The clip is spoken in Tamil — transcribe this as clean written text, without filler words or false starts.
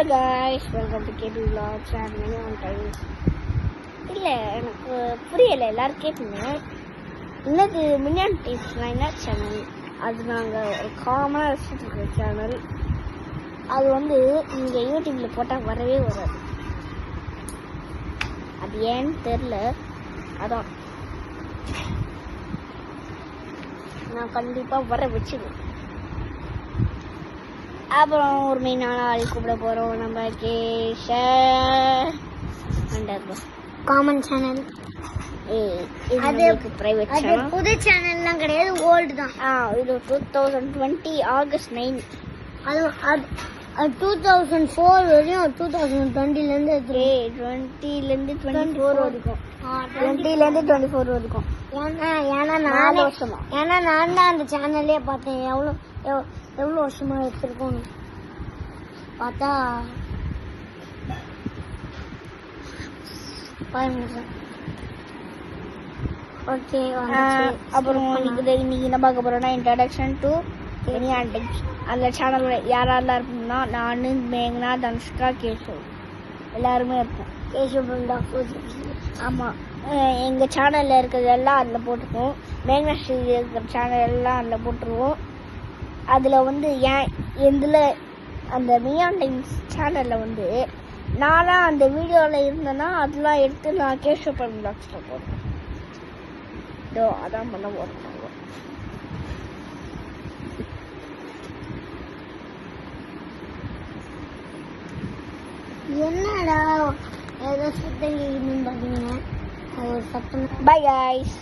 Hi guys, welcome to KB Vlogs and many one times. இல்லை எனக்கு புரியலை, எல்லோரும் கேட்பீங்க என்னது மினியான் டிப்ஸ்னால் என்ன சேனல். அது நாங்கள் ஒரு காமனாக வச்சுட்டு இருக்கிற சேனல். அது வந்து இங்கே யூடியூப்பில் போட்டால் வரவே வராது. அது ஏன்னு தெரில. அதான் நான் கண்டிப்பாக வர வச்சுடுவேன். அப்புறம் ஒரு மெயினான ஆள் கூப்பிட போகிறோம். நம்ம கேஷ காமன் சேனல். அது பிரைவேட் சேனல், புது சேனல்லாம் கிடையாது, ஓல்டு தான். இது 2020 ஆகஸ்ட் 9. அது 2004 வரையும் 2020லேருந்து 20லேருந்து 24 வரைக்கும். 20லேருந்து 24 வரைக்கும். ஏன்னா நான் தான் அந்த சேனல்லே பார்த்தேன். எவ்வளோ வருஷமா எடுத்துருக்கோன்னு பார்த்தா 5 நிமிஷம். ஓகே, அப்புறம் இன்னைக்கு என்ன பார்க்க போறோம்னா இன்ட்ரடக்ஷன் டு மினியான் டிப்ஸ். அந்த சேனல் யாரெல்லாம் இருப்போம்னா நான், மேக்னா, தனுஷ்கா, கேஷவ் எல்லாருமே இருப்போம். ஆமாம், எங்கள் சேனலில் இருக்கிறதெல்லாம் அதில் போட்டுருவோம். மேக்னா ஸ்ரீ இருக்கிற சேனல் எல்லாம் அதில் போட்டுருவோம். அதில் வந்து இதில் அந்த மினியான் டைம்ஸ் சேனலில் வந்து நானாக அந்த வீடியோவில் இருந்தேன்னா அதெல்லாம் எடுத்து நான் கேஷவ் பிளாக்ஸில் போடுறேன். அதான் பண்ண போகிறோம். என்னடா ஏதோ சத்தம் கேட்குதுன்னு பார்த்தீங்கன்னா அது ஒரு சத்தம். Bye guys.